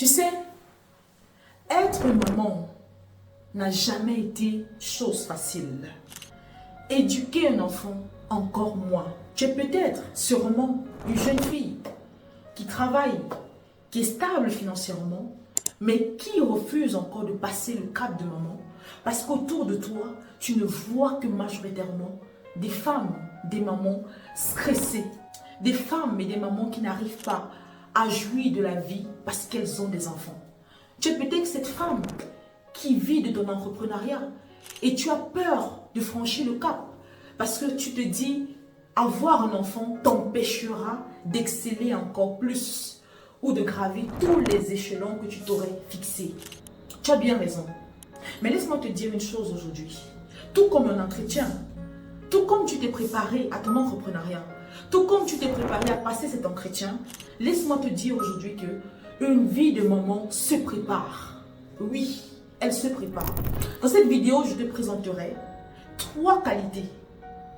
Tu sais, être maman n'a jamais été chose facile. Éduquer un enfant, encore moins. Tu es peut-être, sûrement, une jeune fille qui travaille, qui est stable financièrement, mais qui refuse encore de passer le cap de maman parce qu'autour de toi, tu ne vois que majoritairement des femmes, des mamans stressées, des femmes et des mamans qui n'arrivent pas à jouir de la vie parce qu'elles ont des enfants. Tu es peut-être cette femme qui vit de ton entrepreneuriat et tu as peur de franchir le cap parce que tu te dis avoir un enfant t'empêchera d'exceller encore plus ou de gravir tous les échelons que tu t'aurais fixés. Tu as bien raison. Mais laisse-moi te dire une chose aujourd'hui. Tout comme un entretien, tout comme tu t'es préparé à ton entrepreneuriat, tout comme tu t'es préparé à passer cet entretien, laisse-moi te dire aujourd'hui que une vie de maman se prépare. Oui, elle se prépare. Dans cette vidéo, je te présenterai 3 qualités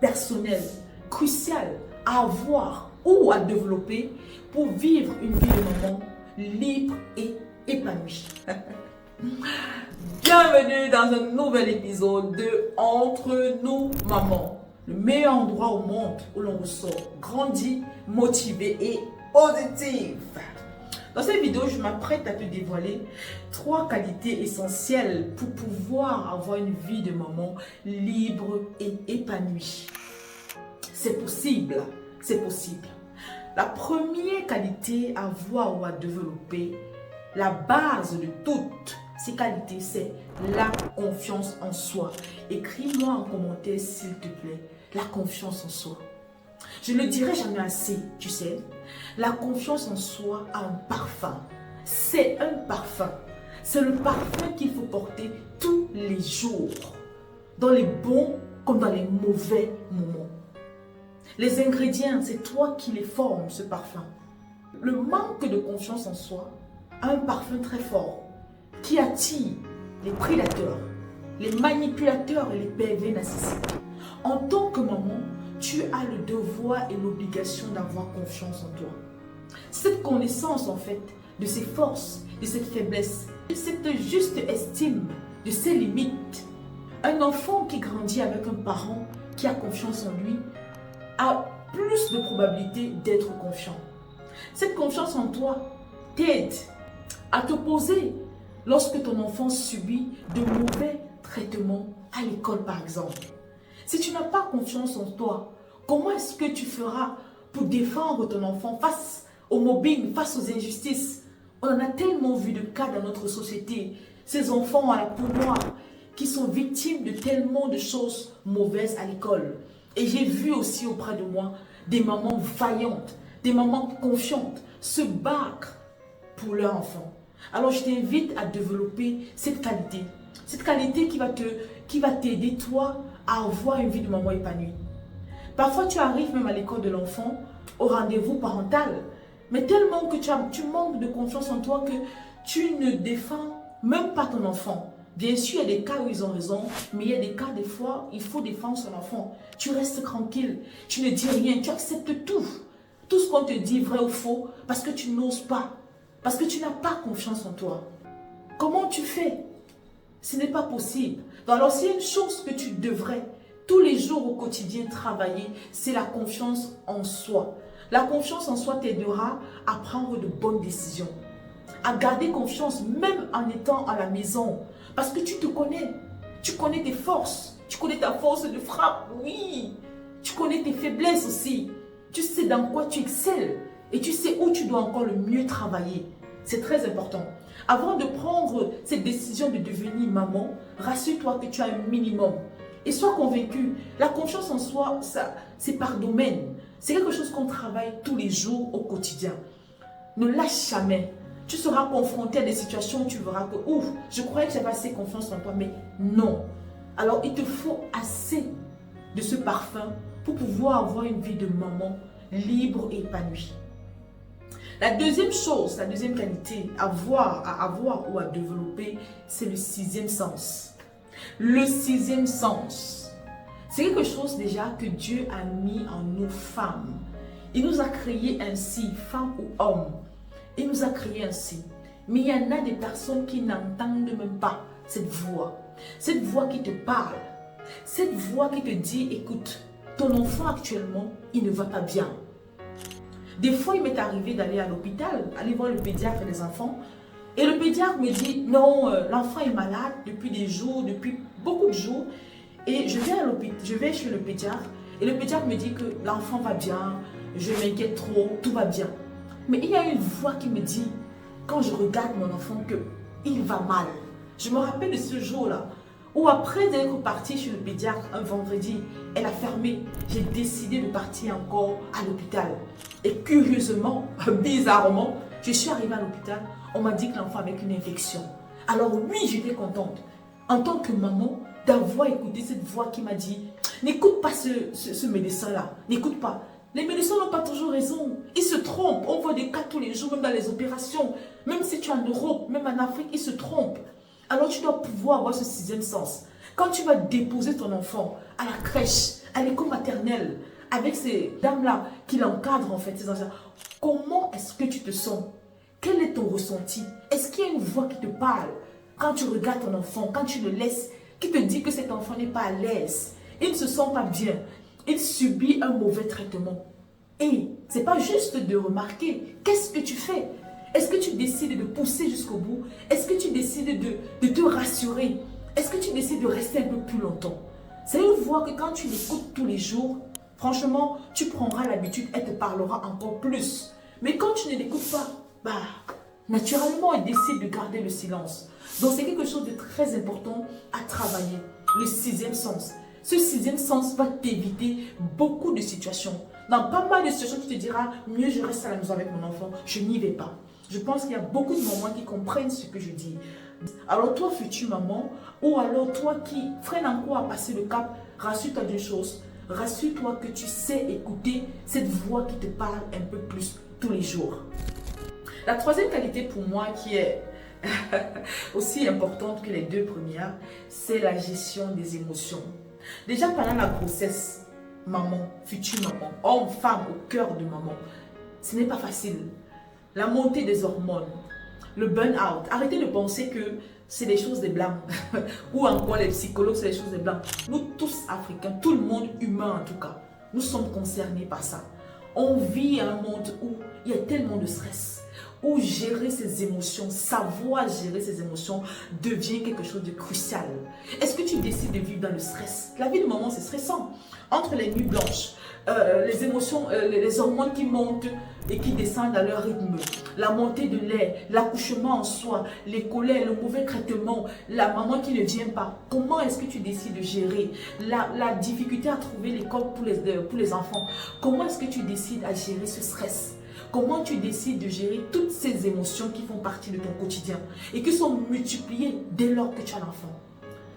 personnelles, cruciales à avoir ou à développer pour vivre une vie de maman libre et épanouie. Bienvenue dans un nouvel épisode de Entre nous mamans, le meilleur endroit au monde où l'on ressort grandi, motivé et positif. Dans cette vidéo, je m'apprête à te dévoiler 3 qualités essentielles pour pouvoir avoir une vie de maman libre et épanouie. C'est possible, c'est possible. La première qualité à avoir ou à développer, la base de toutes ces qualités, c'est la confiance en soi. Écris-moi en commentaire, s'il te plaît, la confiance en soi. Je ne le dirai jamais assez, tu sais. La confiance en soi a un parfum. C'est un parfum. C'est le parfum qu'il faut porter tous les jours, dans les bons comme dans les mauvais moments. Les ingrédients, c'est toi qui les formes, ce parfum. Le manque de confiance en soi a un parfum très fort qui attire les prédateurs, les manipulateurs et les pervers narcissiques. En tant que maman, tu as le devoir et l'obligation d'avoir confiance en toi. Cette connaissance en fait de ses forces, de ses faiblesses, cette juste estime de ses limites. Un enfant qui grandit avec un parent qui a confiance en lui a plus de probabilité d'être confiant. Cette confiance en toi t'aide à te poser lorsque ton enfant subit de mauvais traitements à l'école par exemple. Si tu n'as pas confiance en toi, comment est-ce que tu feras pour défendre ton enfant face au mobbing, face aux injustices? On en a tellement vu de cas dans notre société. Ces enfants à la peau noire qui sont victimes de tellement de choses mauvaises à l'école. Et j'ai vu aussi auprès de moi des mamans vaillantes, des mamans confiantes se battre pour leur enfant. Alors je t'invite à développer cette qualité qui va t'aider toi à avoir une vie de maman épanouie. Parfois tu arrives même à l'école de l'enfant, au rendez-vous parental, mais tellement que tu manques de confiance en toi que tu ne défends même pas ton enfant. Bien sûr, il y a des cas où ils ont raison, mais il y a des cas, des fois, il faut défendre son enfant. Tu restes tranquille, tu ne dis rien, tu acceptes tout. Tout ce qu'on te dit, vrai ou faux, parce que tu n'oses pas, parce que tu n'as pas confiance en toi. Comment tu fais? Ce n'est pas possible. Alors, s'il y a une chose que tu devrais tous les jours au quotidien travailler, c'est la confiance en soi. La confiance en soi t'aidera à prendre de bonnes décisions, à garder confiance même en étant à la maison. Parce que tu te connais, tu connais tes forces, tu connais ta force de frappe, oui. Tu connais tes faiblesses aussi. Tu sais dans quoi tu excelles et tu sais où tu dois encore le mieux travailler. C'est très important. Avant de prendre cette décision de devenir maman, rassure-toi que tu as un minimum. Et sois convaincu, la confiance en soi, c'est par domaine. C'est quelque chose qu'on travaille tous les jours au quotidien. Ne lâche jamais. Tu seras confronté à des situations où tu verras que ouf, je croyais que j'avais assez confiance en toi, mais non. Alors il te faut assez de ce parfum pour pouvoir avoir une vie de maman libre et épanouie. La deuxième chose, la deuxième qualité à avoir ou à développer, c'est le 6e sens. Le 6e sens, c'est quelque chose déjà que Dieu a mis en nous femmes. Il nous a créés ainsi, femmes ou hommes. Il nous a créés ainsi. Mais il y en a des personnes qui n'entendent même pas cette voix. Cette voix qui te parle. Cette voix qui te dit, écoute, ton enfant actuellement, il ne va pas bien. Des fois, il m'est arrivé d'aller à l'hôpital, aller voir le pédiatre des enfants. Et le pédiatre me dit, non, l'enfant est malade depuis des jours, depuis beaucoup de jours. Et je vais à l'hôpital, je vais chez le pédiatre. Et le pédiatre me dit que l'enfant va bien, je m'inquiète trop, tout va bien. Mais il y a une voix qui me dit, quand je regarde mon enfant, qu'il va mal. Je me rappelle de ce jour-là, où après d'être partie chez le pédiatre un vendredi, elle a fermé. J'ai décidé de partir encore à l'hôpital. Et curieusement, bizarrement, je suis arrivée à l'hôpital, on m'a dit que l'enfant avait une infection. Alors oui, j'étais contente, en tant que maman, d'avoir écouté cette voix qui m'a dit, n'écoute pas ce médecin-là, n'écoute pas. Les médecins n'ont pas toujours raison, ils se trompent. On voit des cas tous les jours, même dans les opérations. Même si tu es en Europe, même en Afrique, ils se trompent. Alors tu dois pouvoir avoir ce sixième sens. Quand tu vas déposer ton enfant à la crèche, à l'école maternelle, avec ces dames-là qui l'encadrent en fait, ces anciens, comment est-ce que tu te sens? Quel est ton ressenti? Est-ce qu'il y a une voix qui te parle quand tu regardes ton enfant, quand tu le laisses, qui te dit que cet enfant n'est pas à l'aise, il ne se sent pas bien, il subit un mauvais traitement? Et ce n'est pas juste de remarquer, qu'est-ce que tu fais? Est-ce que tu décides de pousser jusqu'au bout? Est-ce que tu décides de te rassurer? Est-ce que tu décides de rester un peu plus longtemps? C'est une voix que quand tu l'écoutes tous les jours, franchement, tu prendras l'habitude, elle te parlera encore plus. Mais quand tu ne l'écoutes pas, naturellement, elle décide de garder le silence. Donc, c'est quelque chose de très important à travailler. Le sixième sens. Ce sixième sens va t'éviter beaucoup de situations. Dans pas mal de situations, tu te diras, mieux je reste à la maison avec mon enfant, je n'y vais pas. Je pense qu'il y a beaucoup de mamans qui comprennent ce que je dis. Alors toi, future maman, ou alors toi qui freine encore à passer le cap, rassure-toi d'une chose. Rassure-toi que tu sais écouter cette voix qui te parle un peu plus tous les jours. La troisième qualité pour moi qui est aussi importante que les deux premières, c'est la gestion des émotions. Déjà pendant la grossesse, maman, future maman, homme, femme au cœur de maman, ce n'est pas facile. La montée des hormones, le burn-out. Arrêtez de penser que c'est des choses des blancs. Ou encore les psychologues, c'est des choses des blancs. Nous tous Africains, tout le monde humain en tout cas, nous sommes concernés par ça. On vit un monde où il y a tellement de stress, où gérer ses émotions, savoir gérer ses émotions devient quelque chose de crucial. Est-ce que tu décides de vivre dans le stress? La vie de maman, c'est stressant. Entre les nuits blanches, les émotions, les hormones qui montent et qui descendent à leur rythme, la montée de lait, l'accouchement en soi, les colères, le mauvais traitement, la maman qui ne vient pas. Comment est-ce que tu décides de gérer la difficulté à trouver l'école pour les enfants? Comment est-ce que tu décides à gérer ce stress? Comment tu décides de gérer toutes ces émotions qui font partie de ton quotidien et qui sont multipliées dès lors que tu as l'enfant?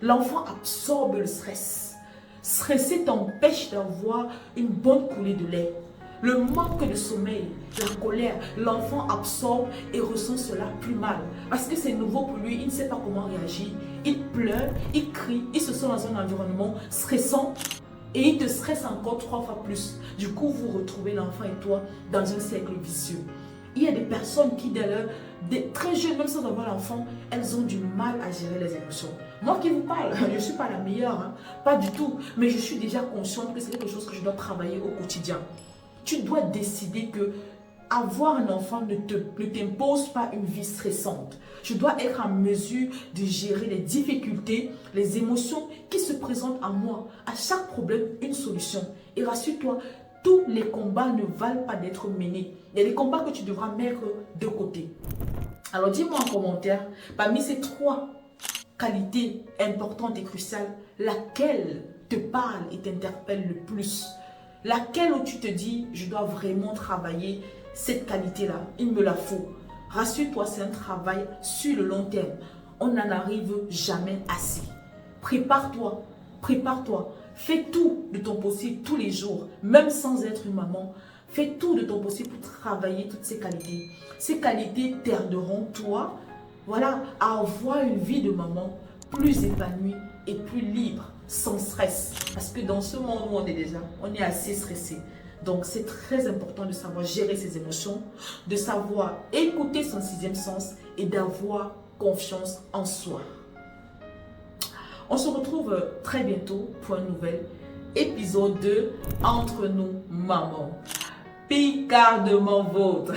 L'enfant absorbe le stress. Stresser t'empêche d'avoir une bonne coulée de lait. Le manque de sommeil, la colère, l'enfant absorbe et ressent cela plus mal. Parce que c'est nouveau pour lui, il ne sait pas comment réagir. Il pleure, il crie, il se sent dans un environnement stressant et il te stresse encore 3 fois plus. Du coup, vous retrouvez l'enfant et toi dans un cercle vicieux. Il y a des personnes qui, très jeunes, même sans avoir l'enfant, elles ont du mal à gérer les émotions. Moi qui vous parle, je ne suis pas la meilleure, pas du tout. Mais je suis déjà consciente que c'est quelque chose que je dois travailler au quotidien. Tu dois décider que avoir un enfant ne t'impose pas une vie stressante. Je dois être en mesure de gérer les difficultés, les émotions qui se présentent à moi. À chaque problème, une solution. Et rassure-toi, tous les combats ne valent pas d'être menés. Il y a des combats que tu devras mettre de côté. Alors dis-moi en commentaire, parmi ces 3 qualités importantes et cruciales, laquelle te parle et t'interpelle le plus? Laquelle où tu te dis, je dois vraiment travailler cette qualité-là, il me la faut. Rassure-toi, c'est un travail sur le long terme. On n'en arrive jamais assez. Prépare-toi, prépare-toi. Fais tout de ton possible tous les jours, même sans être une maman. Fais tout de ton possible pour travailler toutes ces qualités. Ces qualités t'aideront, toi, voilà, à avoir une vie de maman plus épanouie et plus libre, sans stress. Parce que dans ce monde où on est assez stressé. Donc, c'est très important de savoir gérer ses émotions, de savoir écouter son sixième sens et d'avoir confiance en soi. On se retrouve très bientôt pour un nouvel épisode de Entre nous, maman. Picardement vôtre.